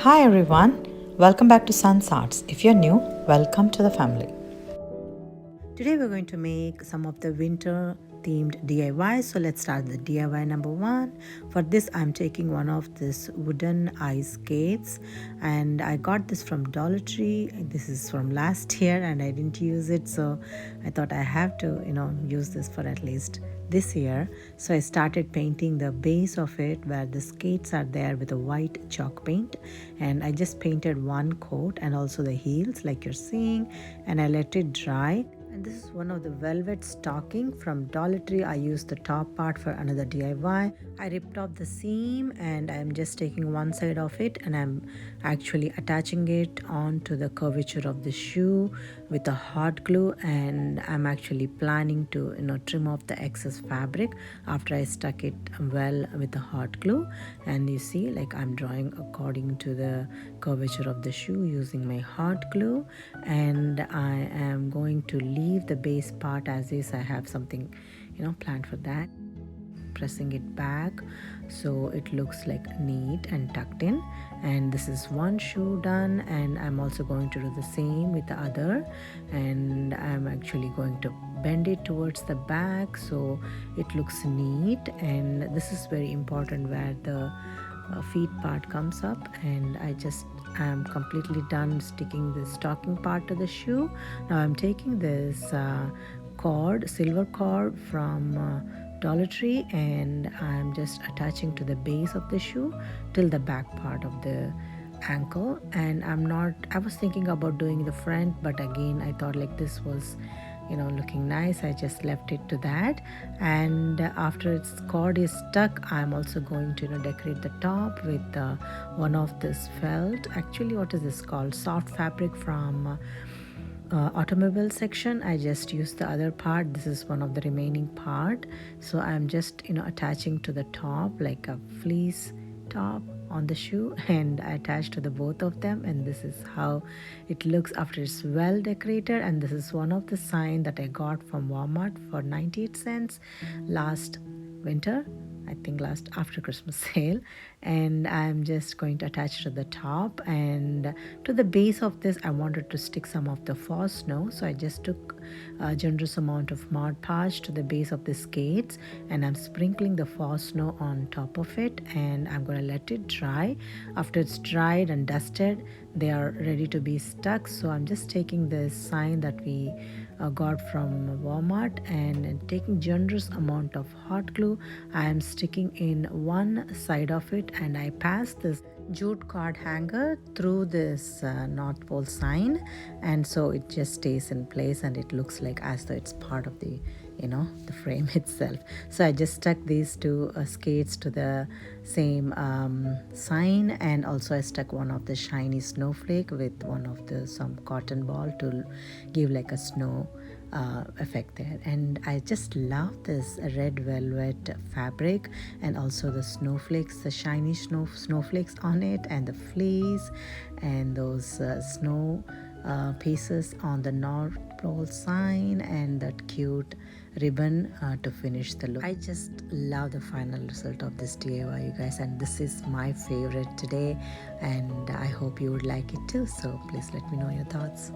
Hi everyone, welcome back to Sun's Arts. If you're new, welcome to the family. Today we're going to make some of the winter themed DIYs. So let's start the DIY number one. For this I'm taking one of this wooden ice skates, and I got this from Dollar Tree. This is from last year and I didn't use it, so I thought I have to use this for at least this year. So I started painting the base of it where the skates are there with a white chalk paint, and I just painted one coat and also the heels like you're seeing, and I let it dry. And this is one of the velvet stocking from Dollar Tree. I used the top part for another DIY. I ripped off the seam and I'm just taking one side of it and I'm actually attaching it onto the curvature of the shoe with a hot glue, and I'm actually planning to trim off the excess fabric after I stuck it well with the hot glue. And you see, like, I'm drawing according to the curvature of the shoe using my hot glue, and I am going to leave the base part as is. I have something planned for that, pressing it back so it looks like neat and tucked in. And this is one shoe done, and I'm also going to do the same with the other, and I'm actually going to bend it towards the back so it looks neat. And this is very important where the feet part comes up, and I'm completely done sticking the stocking part to the shoe. Now I'm taking this silver cord from Dollar Tree, and I'm just attaching to the base of the shoe till the back part of the ankle. And I was thinking about doing the front, but again I thought like this was looking nice. I just left it to that. And after its cord is stuck, I'm also going to decorate the top with one of this felt, actually what is this called, soft fabric from automobile section. I just used the other part. This is one of the remaining part, so I'm just attaching to the top like a fleece top on the shoe, and I attached to the both of them, and this is how it looks after it's well decorated. And this is one of the sign that I got from Walmart for 98 cents last winter, I think last after Christmas sale. And I'm just going to attach to the top, and to the base of this I wanted to stick some of the false snow, so I just took a generous amount of Mod Podge to the base of the skates, and I'm sprinkling the false snow on top of it, and I'm going to let it dry. After it's dried and dusted, they are ready to be stuck. So I'm just taking this sign that we got from Walmart, and taking generous amount of hot glue, I am sticking in one side of it, and I pass this jute card hanger through this North Pole sign, and so it just stays in place and it looks like as though it's part of the the frame itself. So I just stuck these two skates to the same sign, and also I stuck one of the shiny snowflake with one of the some cotton ball to give like a snow effect there. And I just love this red velvet fabric, and also the snowflakes, the shiny snowflakes on it, and the fleece, and those snow pieces on the North Pole sign, and that cute ribbon to finish the look. I just love the final result of this DIY, you guys, and this is my favorite today, and I hope you would like it too. So please let me know your thoughts.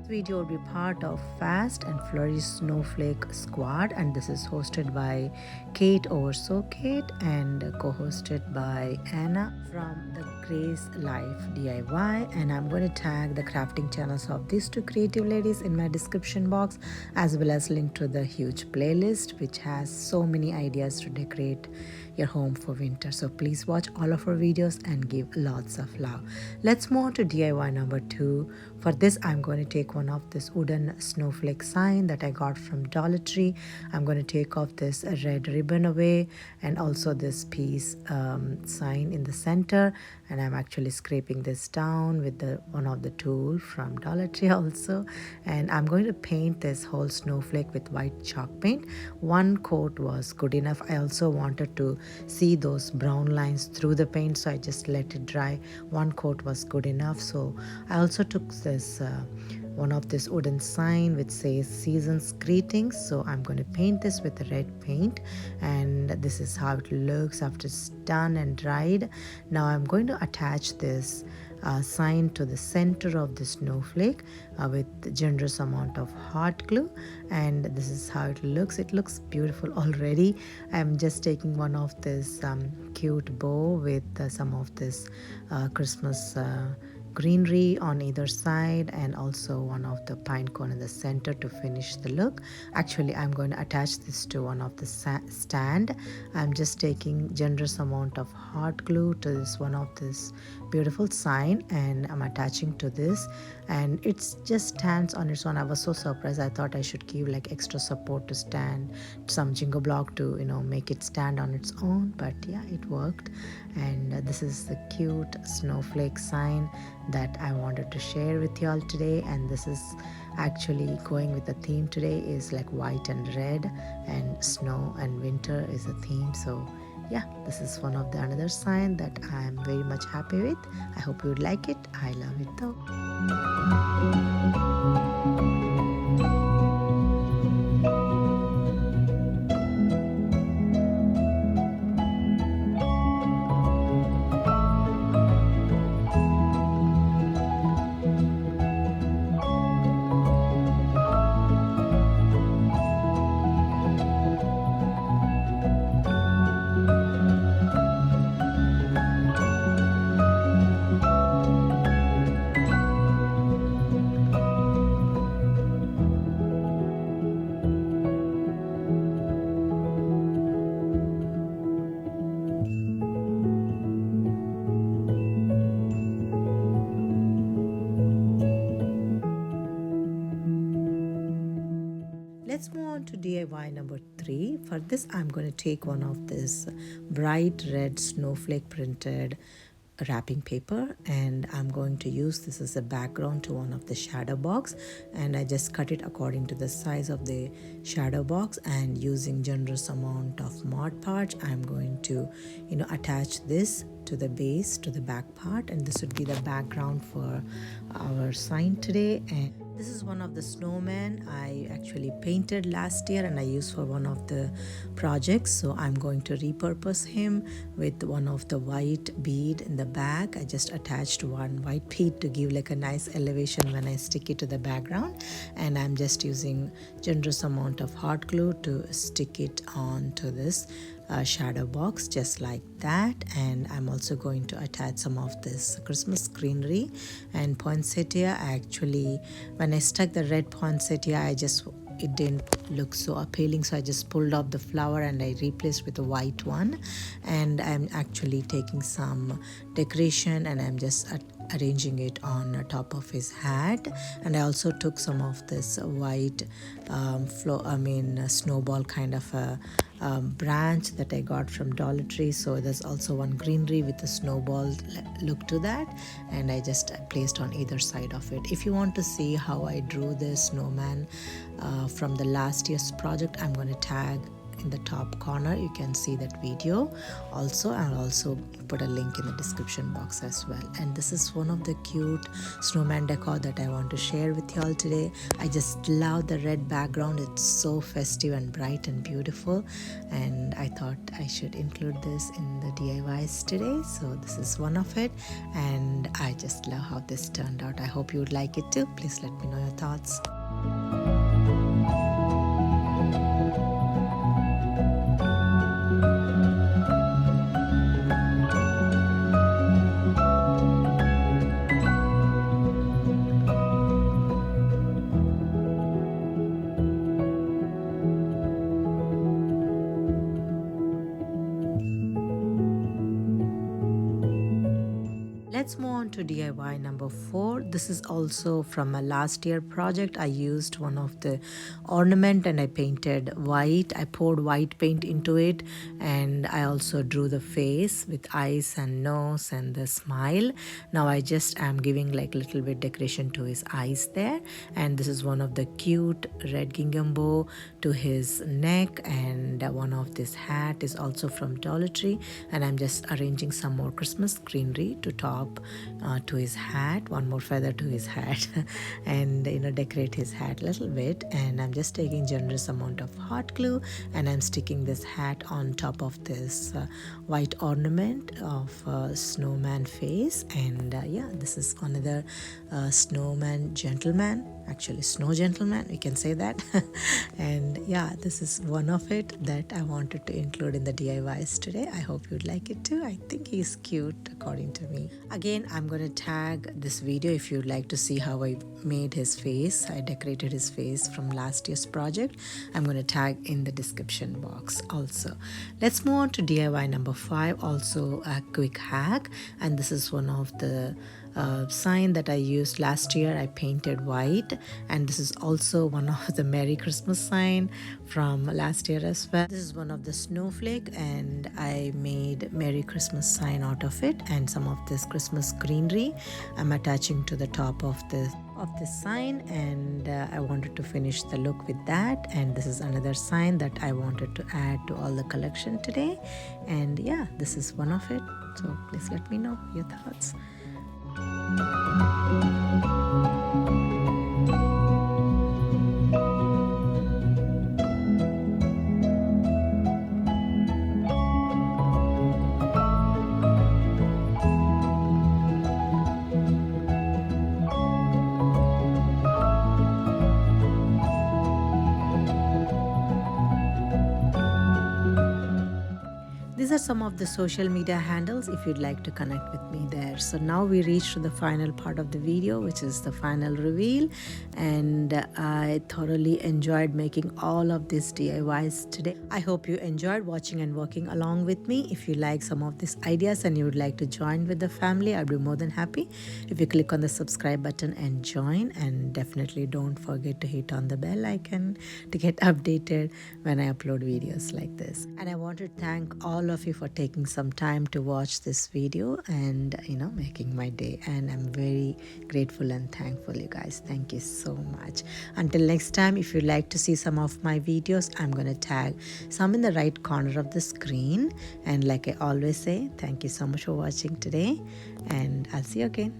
Video will be part of Fast and Flourish Snowflake Squad, and this is hosted by Kate over So Kate and co-hosted by Anna from the Grace Life DIY. And I'm going to tag the crafting channels of these two creative ladies in my description box, as well as link to the huge playlist which has so many ideas to decorate your home for winter. So please watch all of our videos and give lots of love. Let's move on to DIY number 2. For this I'm going to take one of this wooden snowflake sign that I got from Dollar Tree. I'm going to take off this red ribbon away, and also this piece sign in the center, and I'm actually scraping this down with the one of the tool from Dollar Tree also. And I'm going to paint this whole snowflake with white chalk paint. One coat was good enough. I also wanted to see those brown lines through the paint, so I just let it dry. One coat was good enough. So I also took this one of this wooden sign which says seasons greetings, so I'm going to paint this with the red paint, and this is how it looks after it's done and dried. Now I'm going to attach this sign to the center of the snowflake with generous amount of hot glue, and this is how it looks. It looks beautiful already. I'm just taking one of this cute bow with some of this Christmas greenery on either side, and also one of the pine cone in the center to finish the look. Actually, I'm going to attach this to one of the stand. I'm just taking generous amount of hot glue to this one of this beautiful sign, and I'm attaching to this, and it just stands on its own. I was so surprised. I thought I should give like extra support to stand, some jingle block to make it stand on its own, but yeah, it worked. And this is the cute snowflake sign that I wanted to share with y'all today. And this is actually going with the theme today is like white and red, and snow and winter is a theme. So yeah, this is one of the another sign that I'm very much happy with. I hope you would like it. I love it though. Let's move on to DIY number 3. For this, I'm going to take one of this bright red snowflake printed wrapping paper, and I'm going to use this as a background to one of the shadow box, and I just cut it according to the size of the shadow box, and using generous amount of Mod Podge, I'm going to attach this to the base, to the back part, and this would be the background for our sign today. And this is one of the snowmen I actually painted last year and I used for one of the projects. So I'm going to repurpose him with one of the white bead in the back. I just attached one white bead to give like a nice elevation when I stick it to the background. And I'm just using generous amount of hot glue to stick it onto this shadow box just like that. And I'm also going to attach some of this Christmas greenery and poinsettia. Actually, when I stuck the red poinsettia, it didn't look so appealing, so I just pulled off the flower and I replaced with a white one. And I'm actually taking some decoration and I'm just arranging it on top of his hat. And I also took some of this white snowball kind of a branch that I got from Dollar Tree. So there's also one greenery with a snowball look to that, and I just placed on either side of it. If you want to see how I drew this snowman from the last year's project, I'm going to tag in the top corner. You can see that video also. I'll also put a link in the description box as well. And this is one of the cute snowman decor that I want to share with y'all today. I just love the red background. It's so festive and bright and beautiful, and I thought I should include this in the DIYs today. So this is one of it, and I just love how this turned out. I hope you would like it too. Please let me know your thoughts. let's move on to DIY number 4. This is also from a last year project. I used one of the ornament and I painted white. I poured white paint into it, and I also drew the face with eyes and nose and the smile. Now I just am giving like little bit decoration to his eyes there, and this is one of the cute red gingham bow to his neck, and one of this hat is also from Dollar Tree, and I'm just arranging some more Christmas greenery to top to his hat, one more feather to his hat and decorate his hat a little bit. And I'm just taking generous amount of hot glue and I'm sticking this hat on top of this white ornament of snowman face. And yeah, this is another snowman gentleman, actually snow gentleman, we can say that. And yeah, this is one of it that I wanted to include in the DIYs today. I hope you'd like it too. I think he's cute according to me. Again, I'm going to tag this video if you'd like to see how I made his face. I decorated his face from last year's project. I'm going to tag in the description box also. Let's move on to DIY number 5, also a quick hack, and this is one of the sign that I used last year. I painted white, and this is also one of the Merry Christmas sign from last year as well. This is one of the snowflake, and I made Merry Christmas sign out of it, and some of this Christmas greenery I'm attaching to the top of this sign, and I wanted to finish the look with that. And this is another sign that I wanted to add to all the collection today, and yeah, this is one of it. So please let me know your thoughts. These are some of the social media handles if you'd like to connect with me there. So now we reach to the final part of the video, which is the final reveal, and I thoroughly enjoyed making all of these DIYs today. I hope you enjoyed watching and working along with me. If you like some of these ideas and you would like to join with the family, I'd be more than happy if you click on the subscribe button and join, and definitely don't forget to hit on the bell icon to get updated when I upload videos like this. And I want to thank all of you for taking some time to watch this video and making my day, and I'm very grateful and thankful, you guys. Thank you so much. Until next time, if you'd like to see some of my videos, I'm gonna tag some in the right corner of the screen. And like I always say, thank you so much for watching today, and I'll see you again.